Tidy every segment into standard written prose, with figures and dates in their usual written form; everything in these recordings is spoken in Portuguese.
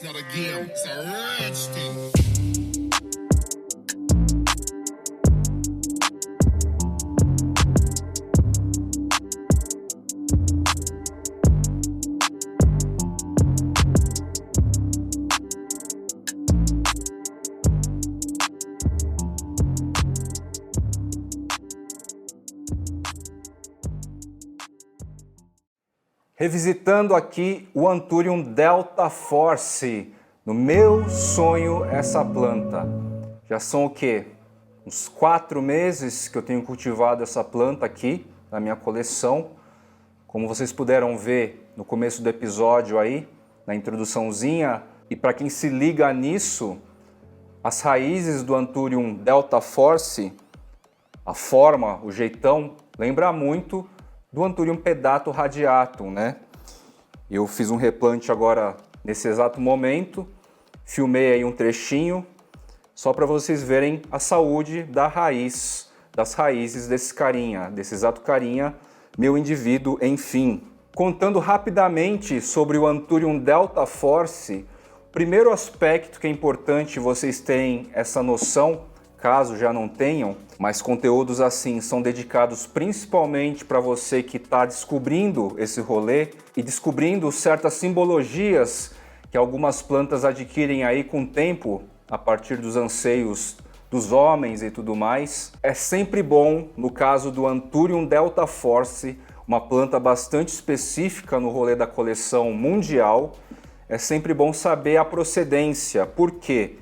It's not a game, it's a rich thing. Revisitando aqui o Anthurium Delta Force. No meu sonho, essa planta. Já são o quê? Uns 4 meses que eu tenho cultivado essa planta aqui na minha coleção. Como vocês puderam ver no começo do episódio aí, na introduçãozinha, e para quem se liga nisso, as raízes do Anthurium Delta Force, a forma, o jeitão, lembra muito do Anthurium Pedato Radiatum, né? Eu fiz um replante agora nesse exato momento, filmei aí um trechinho, só para vocês verem a saúde das raízes desse carinha, desse exato carinha, meu indivíduo, enfim. Contando rapidamente sobre o Anthurium Delta Force, o primeiro aspecto que é importante vocês terem essa noção, caso já não tenham, mas conteúdos assim são dedicados principalmente para você que está descobrindo esse rolê e descobrindo certas simbologias que algumas plantas adquirem aí com o tempo, a partir dos anseios dos homens e tudo mais. É sempre bom, no caso do Anthurium Delta Force, uma planta bastante específica no rolê da coleção mundial, é sempre bom saber a procedência. Por quê?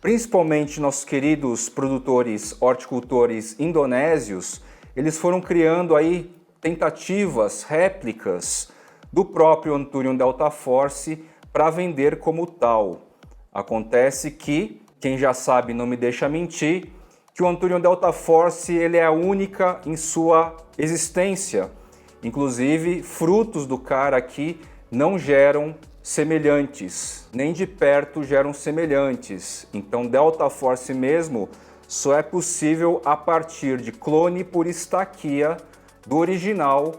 Principalmente nossos queridos produtores horticultores indonésios, eles foram criando aí tentativas, réplicas do próprio Anthurium Delta Force para vender como tal. Acontece que, quem já sabe não me deixa mentir, que o Anthurium Delta Force ele é única em sua existência. Inclusive, frutos do cara aqui não geram semelhantes, nem de perto geram semelhantes. Então Delta Force mesmo só é possível a partir de clone por estaquia do original,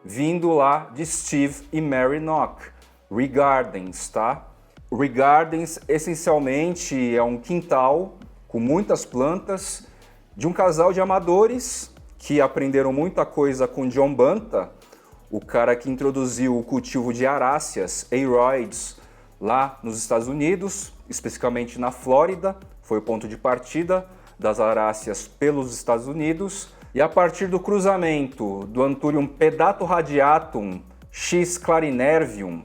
vindo lá de Steve e Mary Nock, Regardens, tá? Regardens essencialmente é um quintal com muitas plantas de um casal de amadores que aprenderam muita coisa com John Banta, o cara que introduziu o cultivo de aráceas, aroides, lá nos Estados Unidos, especificamente na Flórida, foi o ponto de partida das aráceas pelos Estados Unidos, e a partir do cruzamento do Anthurium Pedato Radiatum X Clarinervium,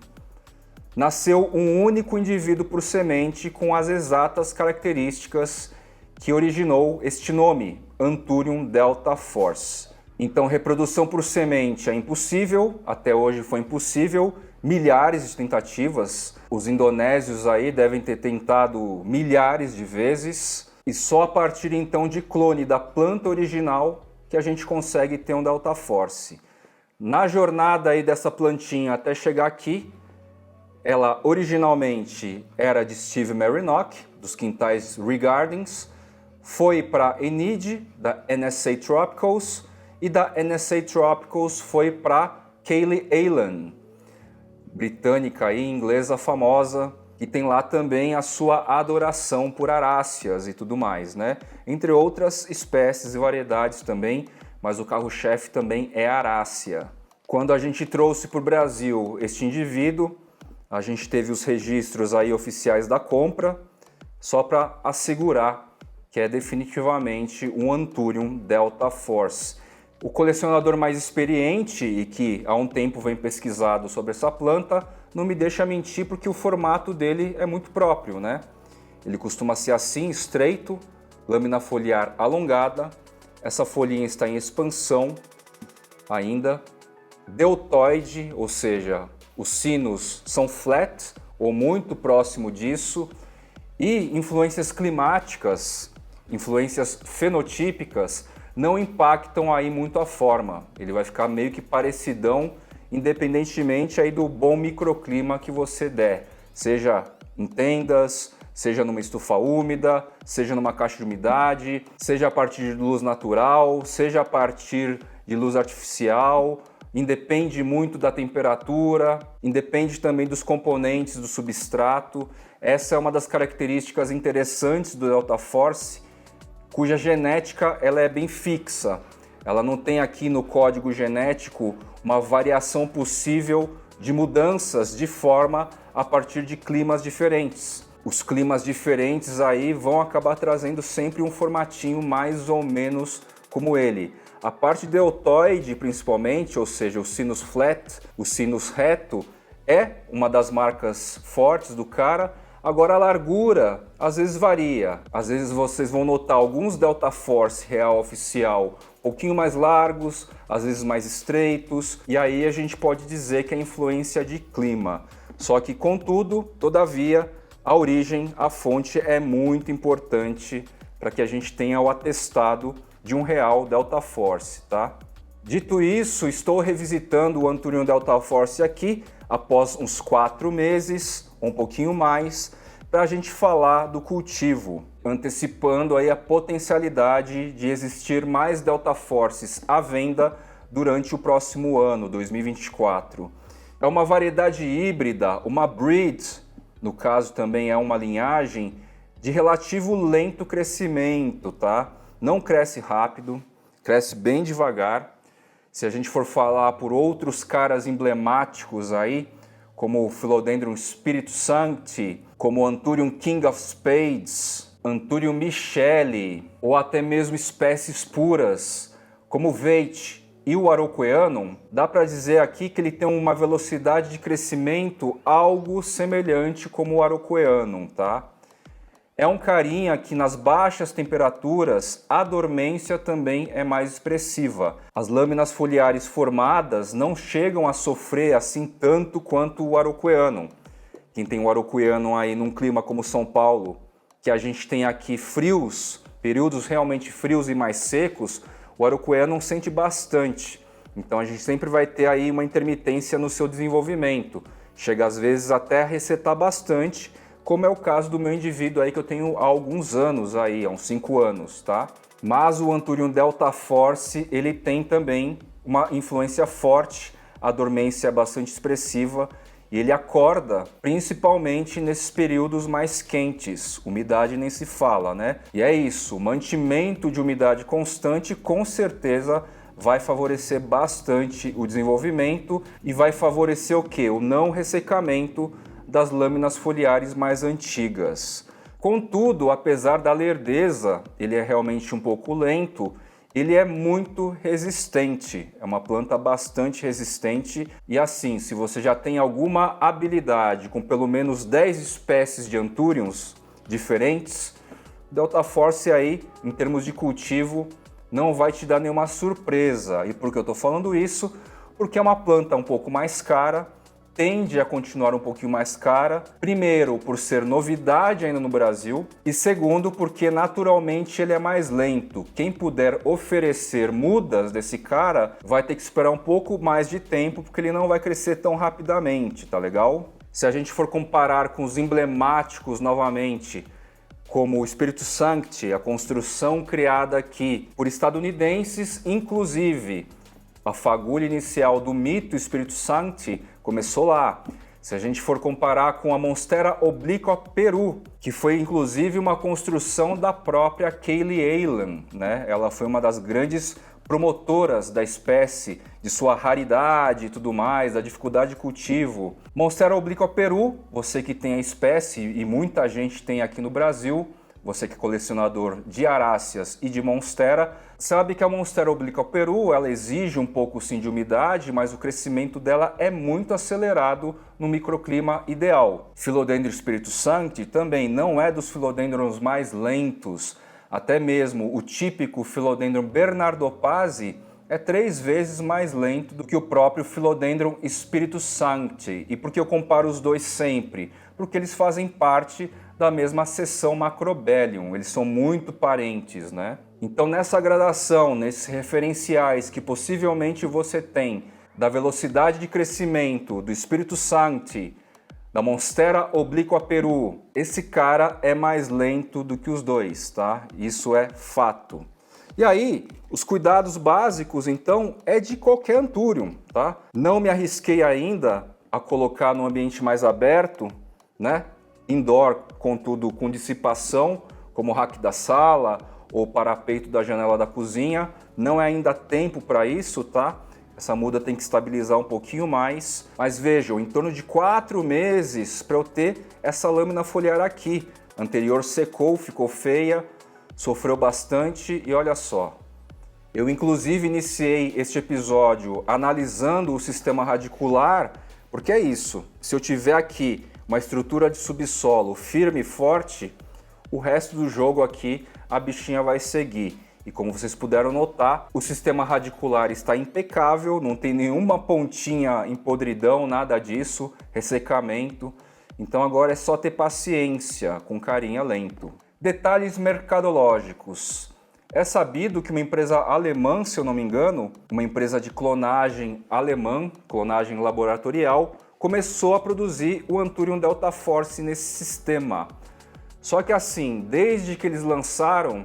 nasceu um único indivíduo por semente com as exatas características que originou este nome, Anthurium Delta Force. Então, reprodução por semente é impossível, até hoje foi impossível, milhares de tentativas, os indonésios aí devem ter tentado milhares de vezes, e só a partir então de clone da planta original que a gente consegue ter um Delta Force. Na jornada aí dessa plantinha até chegar aqui, ela originalmente era de Steve Mary Nock, dos quintais Regardens, foi para Enid, da NSA Tropicals, e da NSA Tropicals foi para Kaylee Allen, britânica e inglesa famosa, que tem lá também a sua adoração por aráceas e tudo mais, né? Entre outras espécies e variedades também, mas o carro-chefe também é a arácea. Quando a gente trouxe para o Brasil este indivíduo, a gente teve os registros aí oficiais da compra, só para assegurar que é definitivamente um Anthurium Delta Force. O colecionador mais experiente e que há um tempo vem pesquisado sobre essa planta não me deixa mentir porque o formato dele é muito próprio, né? Ele costuma ser assim, estreito, lâmina foliar alongada, essa folhinha está em expansão ainda, deltoide, ou seja, os sinos são flat ou muito próximo disso, e influências climáticas, influências fenotípicas, não impactam aí muito a forma. Ele vai ficar meio que parecidão, independentemente aí do bom microclima que você der. Seja em tendas, seja numa estufa úmida, seja numa caixa de umidade, seja a partir de luz natural, seja a partir de luz artificial, independe muito da temperatura, independe também dos componentes do substrato. Essa é uma das características interessantes do Delta Force, cuja genética ela é bem fixa. Ela não tem aqui no código genético uma variação possível de mudanças de forma a partir de climas diferentes. Os climas diferentes aí vão acabar trazendo sempre um formatinho mais ou menos como ele. A parte deltoide, principalmente, ou seja, o sinus flat, o sinus reto, é uma das marcas fortes do cara. Agora a largura às vezes varia. Às vezes vocês vão notar alguns Delta Force real oficial um pouquinho mais largos, às vezes mais estreitos, e aí a gente pode dizer que é influência de clima. Só que, contudo, todavia, a origem, a fonte é muito importante para que a gente tenha o atestado de um real Delta Force, tá? Dito isso, estou revisitando o Anthurium Delta Force aqui após uns 4 meses, um pouquinho mais, para a gente falar do cultivo, antecipando aí a potencialidade de existir mais Delta Forces à venda durante o próximo ano, 2024. É uma variedade híbrida, uma breed, no caso também é uma linhagem, de relativo lento crescimento, tá? Não cresce rápido, cresce bem devagar. Se a gente for falar por outros caras emblemáticos aí, como o Philodendron Spiritus Sancti, como o Anthurium King of Spades, Anthurium Micheli, ou até mesmo espécies puras, como o Veitch e o Araucoianum, dá para dizer aqui que ele tem uma velocidade de crescimento algo semelhante como o Araucoianum, tá? É um carinha que nas baixas temperaturas a dormência também é mais expressiva. As lâminas foliares formadas não chegam a sofrer assim tanto quanto o Araucoianum. Quem tem o Araucoianum aí num clima como São Paulo, que a gente tem aqui frios, períodos realmente frios e mais secos, o Araucoianum sente bastante. Então a gente sempre vai ter aí uma intermitência no seu desenvolvimento. Chega às vezes até a recetar bastante, como é o caso do meu indivíduo aí que eu tenho há alguns anos aí, há uns 5 anos, tá? Mas o Anthurium Delta Force, ele tem também uma influência forte, a dormência é bastante expressiva e ele acorda principalmente nesses períodos mais quentes, umidade nem se fala, né? E é isso, o mantimento de umidade constante com certeza vai favorecer bastante o desenvolvimento e vai favorecer o quê? O não ressecamento das lâminas foliares mais antigas. Contudo, apesar da lerdeza, ele é realmente um pouco lento, ele é muito resistente, é uma planta bastante resistente e assim, se você já tem alguma habilidade com pelo menos 10 espécies de Anthuriums diferentes, Delta Force aí, em termos de cultivo, não vai te dar nenhuma surpresa. E por que eu estou falando isso? Porque é uma planta um pouco mais cara, tende a continuar um pouquinho mais cara, primeiro por ser novidade ainda no Brasil e segundo porque naturalmente ele é mais lento. Quem puder oferecer mudas desse cara vai ter que esperar um pouco mais de tempo porque ele não vai crescer tão rapidamente, tá legal? Se a gente for comparar com os emblemáticos novamente, como o Spiritus Sancti, a construção criada aqui por estadunidenses, inclusive a fagulha inicial do mito Spiritus Sancti começou lá. Se a gente for comparar com a Monstera obliqua Peru, que foi inclusive uma construção da própria Kaylee Aylan, né? Ela foi uma das grandes promotoras da espécie, de sua raridade e tudo mais, da dificuldade de cultivo. Monstera obliqua Peru, você que tem a espécie e muita gente tem aqui no Brasil, você que é colecionador de aráceas e de monstera, sabe que a Monstera obliqua Peru, ela exige um pouco sim de umidade, mas o crescimento dela é muito acelerado no microclima ideal. Philodendron Spiritus Sancti também não é dos philodendrons mais lentos, até mesmo o típico Philodendron bernardopasi é 3 vezes mais lento do que o próprio Philodendron Spiritus Sancti. E por que eu comparo os dois sempre? Porque eles fazem parte da mesma seção Macrobellium, eles são muito parentes, né? Então nessa gradação, nesses referenciais que possivelmente você tem da velocidade de crescimento do Spiritus Sancti, da Monstera obliqua Peru, esse cara é mais lento do que os dois, tá? Isso é fato. E aí, os cuidados básicos, então, é de qualquer Anthurium, tá? Não me arrisquei ainda a colocar num ambiente mais aberto, né? Indoor, contudo, com dissipação, como o rack da sala ou parapeito da janela da cozinha. Não é ainda tempo para isso, tá? Essa muda tem que estabilizar um pouquinho mais. Mas vejam, em torno de 4 meses para eu ter essa lâmina foliar aqui. A anterior secou, ficou feia, sofreu bastante e olha só. Eu inclusive iniciei este episódio analisando o sistema radicular, porque é isso. Se eu tiver aqui uma estrutura de subsolo firme e forte, o resto do jogo aqui a bichinha vai seguir. E como vocês puderam notar, o sistema radicular está impecável, não tem nenhuma pontinha em podridão, nada disso, ressecamento. Então agora é só ter paciência, com carinho lento. Detalhes mercadológicos. É sabido que uma empresa alemã, se eu não me engano, uma empresa de clonagem alemã, clonagem laboratorial, começou a produzir o Anthurium Delta Force nesse sistema. Só que assim, desde que eles lançaram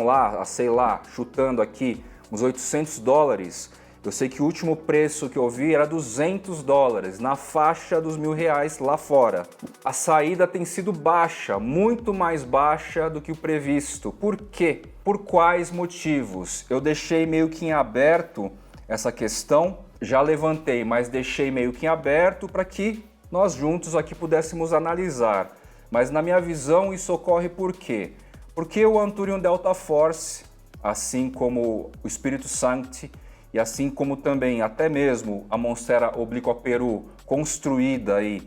lá, sei lá, chutando aqui, uns $800, eu sei que o último preço que eu vi era $200, na faixa dos R$1.000 lá fora. A saída tem sido baixa, muito mais baixa do que o previsto. Por quê? Por quais motivos? Eu deixei meio que em aberto essa questão, já levantei, mas deixei meio que em aberto para que nós juntos aqui pudéssemos analisar. Mas na minha visão isso ocorre por quê? Porque o Anthurium Delta Force, assim como o Spiritus Sancti, e assim como também até mesmo a Monstera obliqua peru, construída aí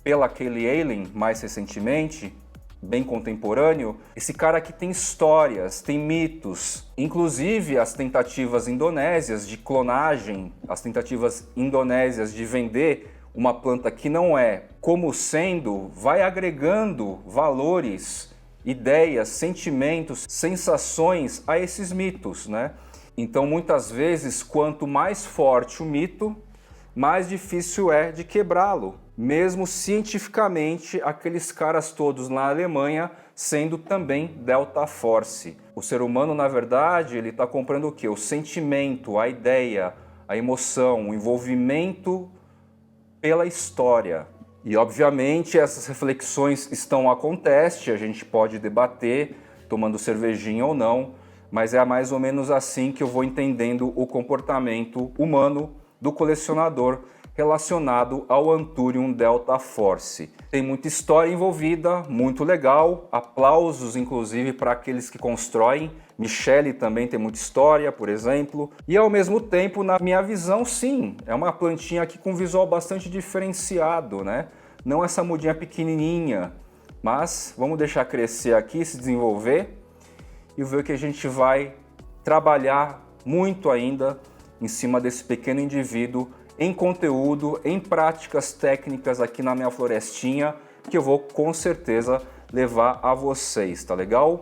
pela Kaylee Allen mais recentemente, bem contemporâneo, esse cara aqui tem histórias, tem mitos, inclusive as tentativas indonésias de clonagem, as tentativas indonésias de vender uma planta que não é como sendo, vai agregando valores, ideias, sentimentos, sensações a esses mitos, né? Então, muitas vezes, quanto mais forte o mito, mais difícil é de quebrá-lo. Mesmo cientificamente, aqueles caras todos na Alemanha sendo também Delta Force. O ser humano, na verdade, ele está comprando o quê? O sentimento, a ideia, a emoção, o envolvimento pela história. E, obviamente, essas reflexões estão a conteste, a gente pode debater, tomando cervejinha ou não, mas é mais ou menos assim que eu vou entendendo o comportamento humano do colecionador relacionado ao Anthurium Delta Force. Tem muita história envolvida, muito legal, aplausos inclusive para aqueles que constroem. Michele também tem muita história, por exemplo. E ao mesmo tempo, na minha visão, sim, é uma plantinha aqui com visual bastante diferenciado, né? Não essa mudinha pequenininha, mas vamos deixar crescer aqui, se desenvolver e ver que a gente vai trabalhar muito ainda em cima desse pequeno indivíduo em conteúdo, em práticas técnicas aqui na minha florestinha, que eu vou com certeza levar a vocês, tá legal?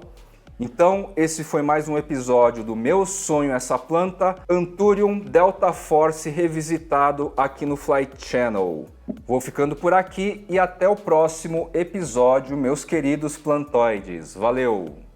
Então, esse foi mais um episódio do Meu Sonho Essa Planta, Anthurium Delta Force revisitado aqui no Fly Channel. Vou ficando por aqui e até o próximo episódio, meus queridos plantoides. Valeu!